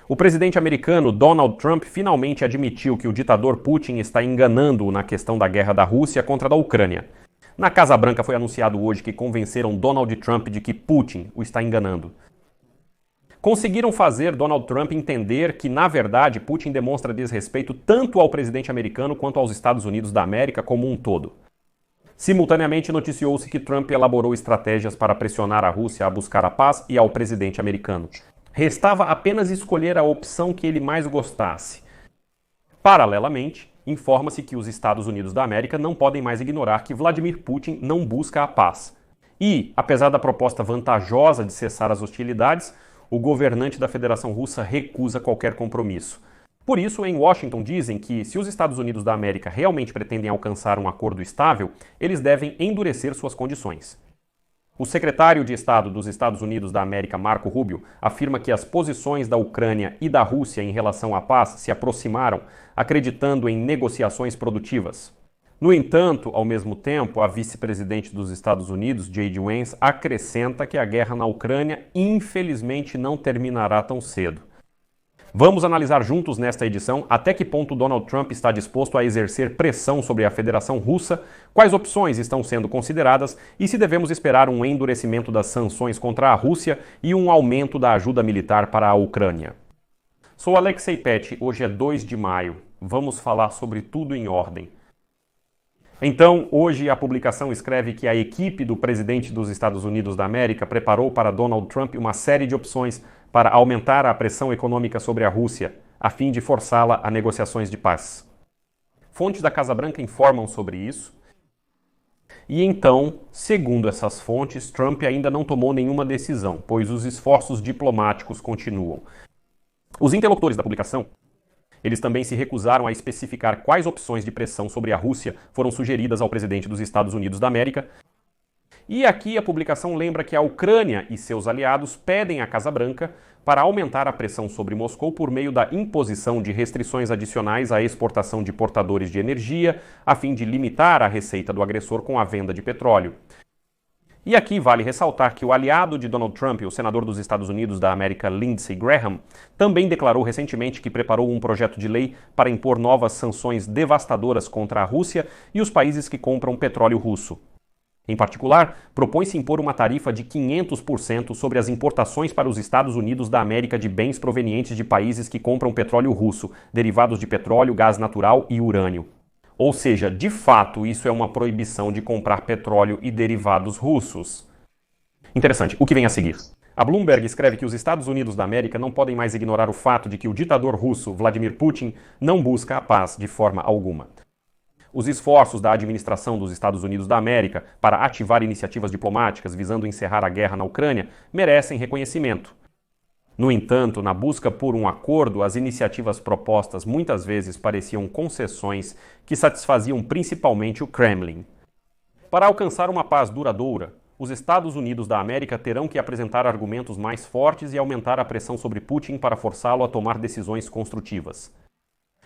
O presidente americano Donald Trump finalmente admitiu que o ditador Putin está enganando-o na questão da guerra da Rússia contra a da Ucrânia. Na Casa Branca foi anunciado hoje que convenceram Donald Trump de que Putin o está enganando. Conseguiram fazer Donald Trump entender que, na verdade, Putin demonstra desrespeito tanto ao presidente americano quanto aos Estados Unidos da América como um todo. Simultaneamente, noticiou-se que Trump elaborou estratégias para pressionar a Rússia a buscar a paz e ao presidente americano. Restava apenas escolher a opção que ele mais gostasse. Paralelamente, informa-se que os Estados Unidos da América não podem mais ignorar que Vladimir Putin não busca a paz. E, apesar da proposta vantajosa de cessar as hostilidades, o governante da Federação Russa recusa qualquer compromisso. Por isso, em Washington dizem que, se os Estados Unidos da América realmente pretendem alcançar um acordo estável, eles devem endurecer suas condições. O secretário de Estado dos Estados Unidos da América, Marco Rubio, afirma que as posições da Ucrânia e da Rússia em relação à paz se aproximaram, acreditando em negociações produtivas. No entanto, ao mesmo tempo, a vice-presidente dos Estados Unidos, J.D. Vance, acrescenta que a guerra na Ucrânia, infelizmente, não terminará tão cedo. Vamos analisar juntos nesta edição até que ponto Donald Trump está disposto a exercer pressão sobre a Federação Russa, quais opções estão sendo consideradas e se devemos esperar um endurecimento das sanções contra a Rússia e um aumento da ajuda militar para a Ucrânia. Sou Alexei Pet, hoje é 2 de maio. Vamos falar sobre tudo em ordem. Então, hoje a publicação escreve que a equipe do presidente dos Estados Unidos da América preparou para Donald Trump uma série de opções para aumentar a pressão econômica sobre a Rússia, a fim de forçá-la a negociações de paz. Fontes da Casa Branca informam sobre isso. E então, segundo essas fontes, Trump ainda não tomou nenhuma decisão, pois os esforços diplomáticos continuam. Os interlocutores da publicação, eles também se recusaram a especificar quais opções de pressão sobre a Rússia foram sugeridas ao presidente dos Estados Unidos da América. E aqui a publicação lembra que a Ucrânia e seus aliados pedem à Casa Branca para aumentar a pressão sobre Moscou por meio da imposição de restrições adicionais à exportação de portadores de energia, a fim de limitar a receita do agressor com a venda de petróleo. E aqui vale ressaltar que o aliado de Donald Trump, o senador dos Estados Unidos da América, Lindsey Graham, também declarou recentemente que preparou um projeto de lei para impor novas sanções devastadoras contra a Rússia e os países que compram petróleo russo. Em particular, propõe-se impor uma tarifa de 500% sobre as importações para os Estados Unidos da América de bens provenientes de países que compram petróleo russo, derivados de petróleo, gás natural e urânio. Ou seja, de fato, isso é uma proibição de comprar petróleo e derivados russos. Interessante, o que vem a seguir? A Bloomberg escreve que os Estados Unidos da América não podem mais ignorar o fato de que o ditador russo, Vladimir Putin, não busca a paz de forma alguma. Os esforços da administração dos Estados Unidos da América para ativar iniciativas diplomáticas visando encerrar a guerra na Ucrânia merecem reconhecimento. No entanto, na busca por um acordo, as iniciativas propostas muitas vezes pareciam concessões que satisfaziam principalmente o Kremlin. Para alcançar uma paz duradoura, os Estados Unidos da América terão que apresentar argumentos mais fortes e aumentar a pressão sobre Putin para forçá-lo a tomar decisões construtivas.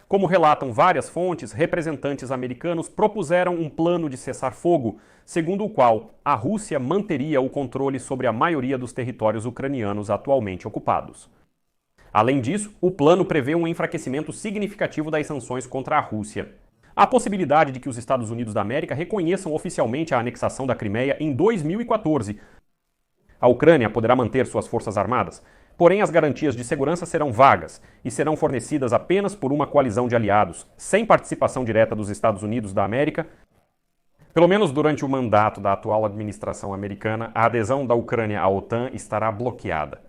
Como relatam várias fontes, representantes americanos propuseram um plano de cessar-fogo, segundo o qual a Rússia manteria o controle sobre a maioria dos territórios ucranianos atualmente ocupados. Além disso, o plano prevê um enfraquecimento significativo das sanções contra a Rússia. Há a possibilidade de que os Estados Unidos da América reconheçam oficialmente a anexação da Crimeia em 2014. A Ucrânia poderá manter suas forças armadas, porém as garantias de segurança serão vagas e serão fornecidas apenas por uma coalizão de aliados, sem participação direta dos Estados Unidos da América. Pelo menos durante o mandato da atual administração americana, a adesão da Ucrânia à OTAN estará bloqueada.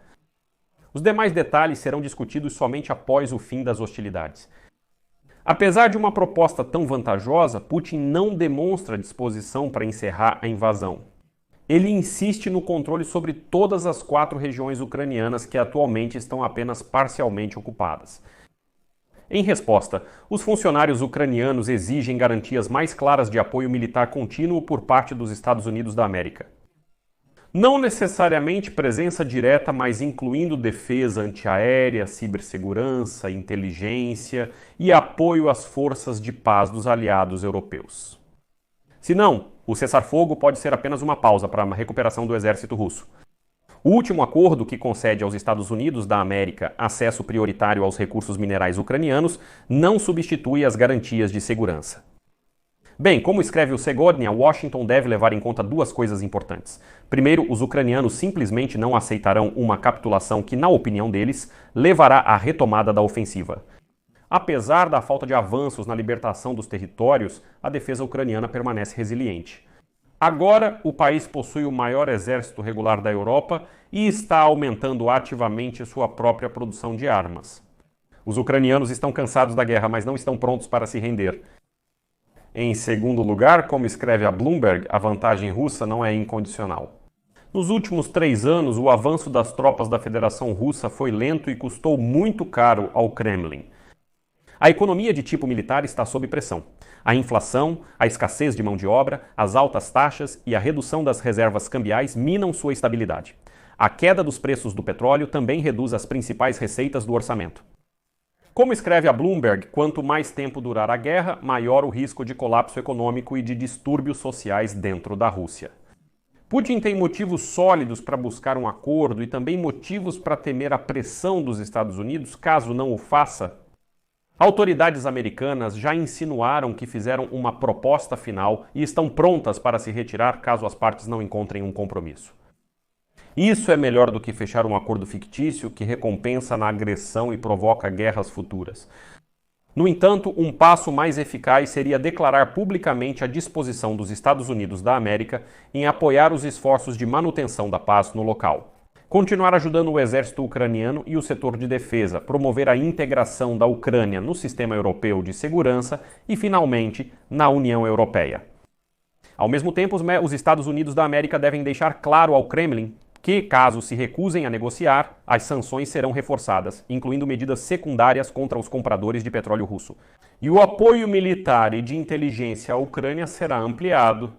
Os demais detalhes serão discutidos somente após o fim das hostilidades. Apesar de uma proposta tão vantajosa, Putin não demonstra disposição para encerrar a invasão. Ele insiste no controle sobre todas as 4 regiões ucranianas que atualmente estão apenas parcialmente ocupadas. Em resposta, os funcionários ucranianos exigem garantias mais claras de apoio militar contínuo por parte dos Estados Unidos da América. Não necessariamente presença direta, mas incluindo defesa antiaérea, cibersegurança, inteligência e apoio às forças de paz dos aliados europeus. Se não, o cessar-fogo pode ser apenas uma pausa para a recuperação do exército russo. O último acordo, que concede aos Estados Unidos da América acesso prioritário aos recursos minerais ucranianos, não substitui as garantias de segurança. Bem, como escreve o Segodnia, Washington deve levar em conta duas coisas importantes. Primeiro, os ucranianos simplesmente não aceitarão uma capitulação que, na opinião deles, levará à retomada da ofensiva. Apesar da falta de avanços na libertação dos territórios, a defesa ucraniana permanece resiliente. Agora, o país possui o maior exército regular da Europa e está aumentando ativamente sua própria produção de armas. Os ucranianos estão cansados da guerra, mas não estão prontos para se render. Em segundo lugar, como escreve a Bloomberg, a vantagem russa não é incondicional. Nos últimos 3 anos, o avanço das tropas da Federação Russa foi lento e custou muito caro ao Kremlin. A economia de tipo militar está sob pressão. A inflação, a escassez de mão de obra, as altas taxas e a redução das reservas cambiais minam sua estabilidade. A queda dos preços do petróleo também reduz as principais receitas do orçamento. Como escreve a Bloomberg, quanto mais tempo durar a guerra, maior o risco de colapso econômico e de distúrbios sociais dentro da Rússia. Putin tem motivos sólidos para buscar um acordo e também motivos para temer a pressão dos Estados Unidos caso não o faça. Autoridades americanas já insinuaram que fizeram uma proposta final e estão prontas para se retirar caso as partes não encontrem um compromisso. Isso é melhor do que fechar um acordo fictício que recompensa na agressão e provoca guerras futuras. No entanto, um passo mais eficaz seria declarar publicamente a disposição dos Estados Unidos da América em apoiar os esforços de manutenção da paz no local. Continuar ajudando o exército ucraniano e o setor de defesa, promover a integração da Ucrânia no sistema europeu de segurança e, finalmente, na União Europeia. Ao mesmo tempo, os Estados Unidos da América devem deixar claro ao Kremlin que, caso se recusem a negociar, as sanções serão reforçadas, incluindo medidas secundárias contra os compradores de petróleo russo. E o apoio militar e de inteligência à Ucrânia será ampliado.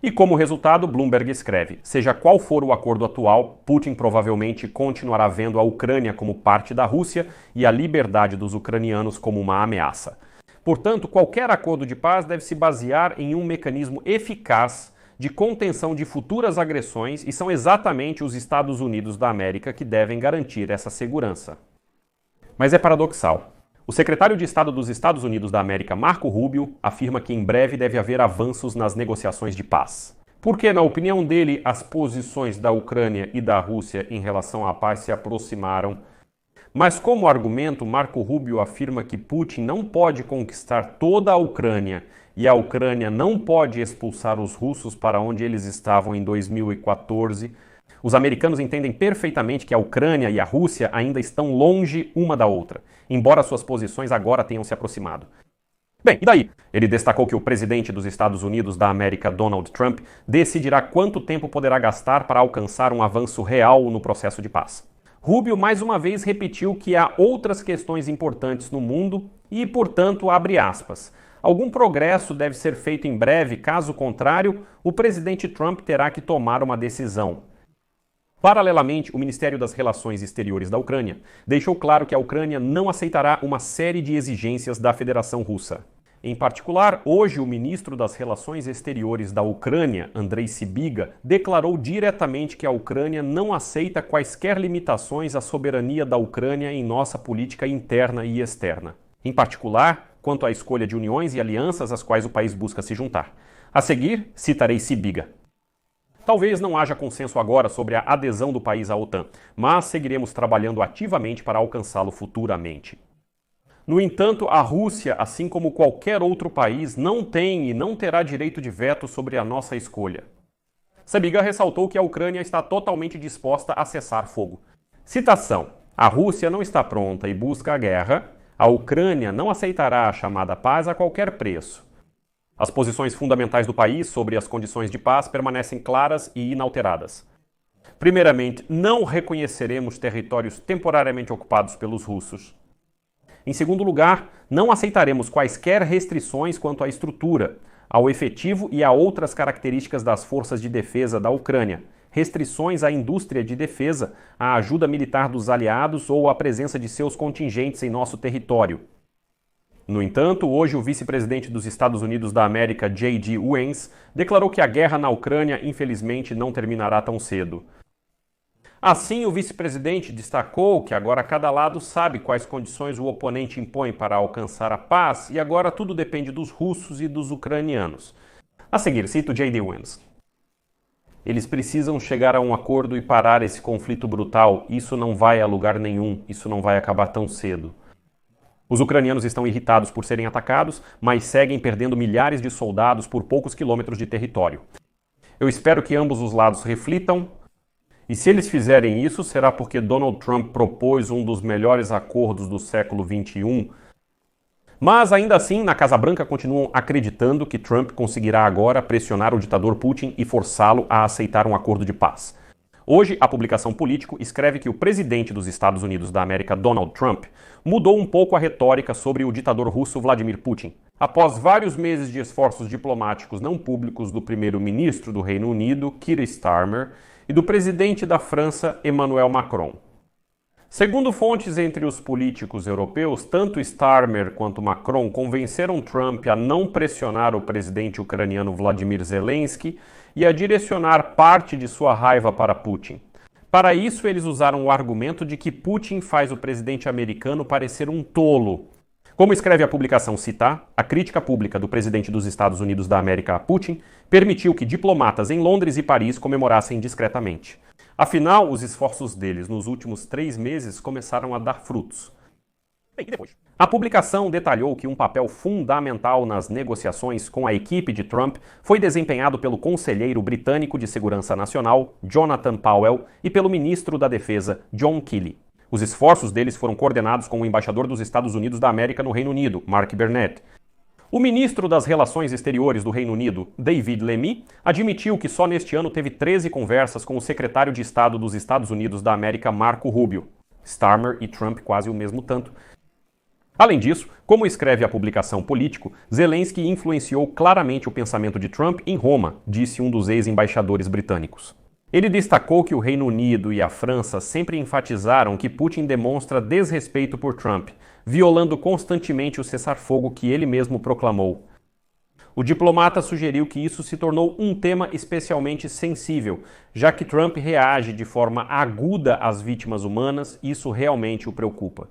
E como resultado, Bloomberg escreve, seja qual for o acordo atual, Putin provavelmente continuará vendo a Ucrânia como parte da Rússia e a liberdade dos ucranianos como uma ameaça. Portanto, qualquer acordo de paz deve se basear em um mecanismo eficaz de contenção de futuras agressões e são exatamente os Estados Unidos da América que devem garantir essa segurança. Mas é paradoxal. O secretário de Estado dos Estados Unidos da América, Marco Rubio, afirma que em breve deve haver avanços nas negociações de paz. Porque, na opinião dele, as posições da Ucrânia e da Rússia em relação à paz se aproximaram. Mas, como argumento, Marco Rubio afirma que Putin não pode conquistar toda a Ucrânia e a Ucrânia não pode expulsar os russos para onde eles estavam em 2014. Os americanos entendem perfeitamente que a Ucrânia e a Rússia ainda estão longe uma da outra, embora suas posições agora tenham se aproximado. Bem, e daí? Ele destacou que o presidente dos Estados Unidos da América, Donald Trump, decidirá quanto tempo poderá gastar para alcançar um avanço real no processo de paz. Rubio mais uma vez repetiu que há outras questões importantes no mundo e, portanto, abre aspas, algum progresso deve ser feito em breve, caso contrário, o presidente Trump terá que tomar uma decisão. Paralelamente, o Ministério das Relações Exteriores da Ucrânia deixou claro que a Ucrânia não aceitará uma série de exigências da Federação Russa. Em particular, hoje o ministro das Relações Exteriores da Ucrânia, Andrei Sybiga, declarou diretamente que a Ucrânia não aceita quaisquer limitações à soberania da Ucrânia em nossa política interna e externa. Em particular, quanto à escolha de uniões e alianças às quais o país busca se juntar. A seguir, citarei Sybiga. Talvez não haja consenso agora sobre a adesão do país à OTAN, mas seguiremos trabalhando ativamente para alcançá-lo futuramente. No entanto, a Rússia, assim como qualquer outro país, não tem e não terá direito de veto sobre a nossa escolha. Sybiga ressaltou que a Ucrânia está totalmente disposta a cessar fogo. Citação: a Rússia não está pronta e busca a guerra. A Ucrânia não aceitará a chamada paz a qualquer preço. As posições fundamentais do país sobre as condições de paz permanecem claras e inalteradas. Primeiramente, não reconheceremos territórios temporariamente ocupados pelos russos. Em segundo lugar, não aceitaremos quaisquer restrições quanto à estrutura, ao efetivo e a outras características das forças de defesa da Ucrânia, restrições à indústria de defesa, à ajuda militar dos aliados ou à presença de seus contingentes em nosso território. No entanto, hoje o vice-presidente dos Estados Unidos da América, J.D. Vance, declarou que a guerra na Ucrânia, infelizmente, não terminará tão cedo. Assim, o vice-presidente destacou que agora cada lado sabe quais condições o oponente impõe para alcançar a paz e agora tudo depende dos russos e dos ucranianos. A seguir, cito J.D. Vance. Eles precisam chegar a um acordo e parar esse conflito brutal. Isso não vai a lugar nenhum, isso não vai acabar tão cedo. Os ucranianos estão irritados por serem atacados, mas seguem perdendo milhares de soldados por poucos quilômetros de território. Eu espero que ambos os lados reflitam. E se eles fizerem isso, será porque Donald Trump propôs um dos melhores acordos do século XXI. Mas, ainda assim, na Casa Branca continuam acreditando que Trump conseguirá agora pressionar o ditador Putin e forçá-lo a aceitar um acordo de paz. Hoje, a publicação Político escreve que o presidente dos Estados Unidos da América, Donald Trump, mudou um pouco a retórica sobre o ditador russo Vladimir Putin. Após vários meses de esforços diplomáticos não públicos do primeiro-ministro do Reino Unido, Keir Starmer, e do presidente da França, Emmanuel Macron. Segundo fontes entre os políticos europeus, tanto Starmer quanto Macron convenceram Trump a não pressionar o presidente ucraniano Vladimir Zelensky e a direcionar parte de sua raiva para Putin. Para isso, eles usaram o argumento de que Putin faz o presidente americano parecer um tolo. Como escreve a publicação Citar, a crítica pública do presidente dos Estados Unidos da América a Putin permitiu que diplomatas em Londres e Paris comemorassem discretamente. Afinal, os esforços deles nos últimos 3 meses começaram a dar frutos. Bem, e depois? A publicação detalhou que um papel fundamental nas negociações com a equipe de Trump foi desempenhado pelo conselheiro britânico de Segurança Nacional, Jonathan Powell, e pelo ministro da Defesa, John Kelly. Os esforços deles foram coordenados com o embaixador dos Estados Unidos da América no Reino Unido, Mark Burnett. O ministro das Relações Exteriores do Reino Unido, David Lammy, admitiu que só neste ano teve 13 conversas com o secretário de Estado dos Estados Unidos da América, Marco Rubio. Starmer e Trump quase o mesmo tanto. Além disso, como escreve a publicação Político, Zelensky influenciou claramente o pensamento de Trump em Roma, disse um dos ex-embaixadores britânicos. Ele destacou que o Reino Unido e a França sempre enfatizaram que Putin demonstra desrespeito por Trump, violando constantemente o cessar-fogo que ele mesmo proclamou. O diplomata sugeriu que isso se tornou um tema especialmente sensível, já que Trump reage de forma aguda às vítimas humanas e isso realmente o preocupa.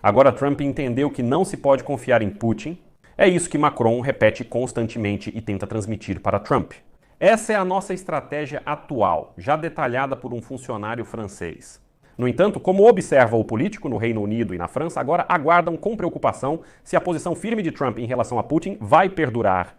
Agora Trump entendeu que não se pode confiar em Putin. É isso que Macron repete constantemente e tenta transmitir para Trump. Essa é a nossa estratégia atual, já detalhada por um funcionário francês. No entanto, como observa o político no Reino Unido e na França, agora aguardam com preocupação se a posição firme de Trump em relação a Putin vai perdurar.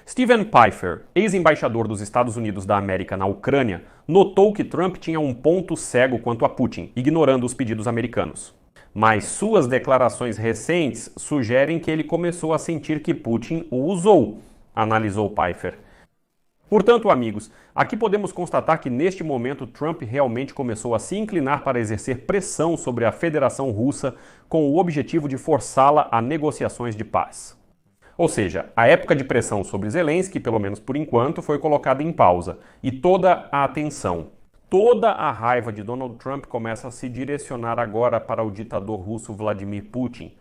Stephen Pfeiffer, ex-embaixador dos Estados Unidos da América na Ucrânia, notou que Trump tinha um ponto cego quanto a Putin, ignorando os pedidos americanos. Mas suas declarações recentes sugerem que ele começou a sentir que Putin o usou, analisou Pfeiffer. Portanto, amigos, aqui podemos constatar que neste momento Trump realmente começou a se inclinar para exercer pressão sobre a Federação Russa com o objetivo de forçá-la a negociações de paz. Ou seja, a época de pressão sobre Zelensky, pelo menos por enquanto, foi colocada em pausa e toda a atenção, toda a raiva de Donald Trump começa a se direcionar agora para o ditador russo Vladimir Putin.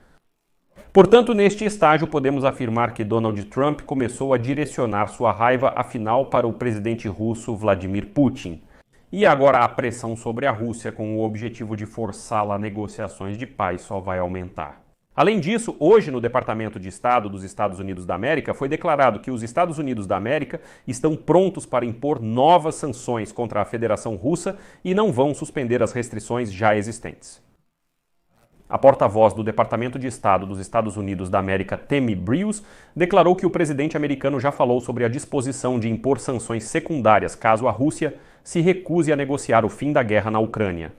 Portanto, neste estágio, podemos afirmar que Donald Trump começou a direcionar sua raiva afinal para o presidente russo Vladimir Putin. E agora a pressão sobre a Rússia com o objetivo de forçá-la a negociações de paz só vai aumentar. Além disso, hoje no Departamento de Estado dos Estados Unidos da América foi declarado que os Estados Unidos da América estão prontos para impor novas sanções contra a Federação Russa e não vão suspender as restrições já existentes. A porta-voz do Departamento de Estado dos Estados Unidos da América, Tammy Bruce, declarou que o presidente americano já falou sobre a disposição de impor sanções secundárias caso a Rússia se recuse a negociar o fim da guerra na Ucrânia.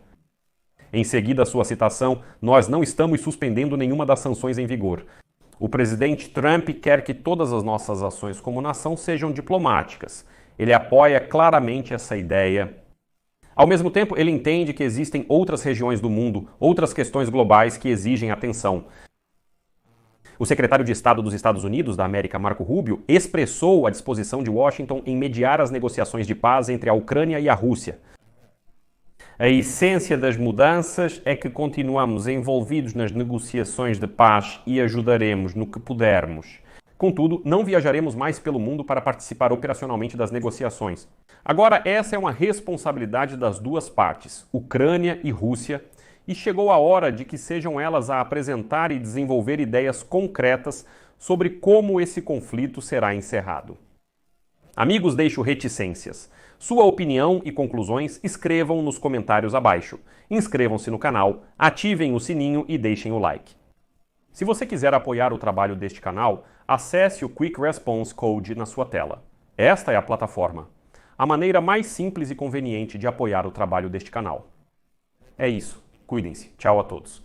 Em seguida, sua citação, nós não estamos suspendendo nenhuma das sanções em vigor. O presidente Trump quer que todas as nossas ações como nação sejam diplomáticas. Ele apoia claramente essa ideia. Ao mesmo tempo, ele entende que existem outras regiões do mundo, outras questões globais que exigem atenção. O secretário de Estado dos Estados Unidos da América, Marco Rubio, expressou a disposição de Washington em mediar as negociações de paz entre a Ucrânia e a Rússia. A essência das mudanças é que continuamos envolvidos nas negociações de paz e ajudaremos no que pudermos. Contudo, não viajaremos mais pelo mundo para participar operacionalmente das negociações. Agora, essa é uma responsabilidade das duas partes, Ucrânia e Rússia, e chegou a hora de que sejam elas a apresentar e desenvolver ideias concretas sobre como esse conflito será encerrado. Amigos Deixo Reticências, sua opinião e conclusões escrevam nos comentários abaixo. Inscrevam-se no canal, ativem o sininho e deixem o like. Se você quiser apoiar o trabalho deste canal, acesse o Quick Response Code na sua tela. Esta é a plataforma, a maneira mais simples e conveniente de apoiar o trabalho deste canal. É isso. Cuidem-se. Tchau a todos.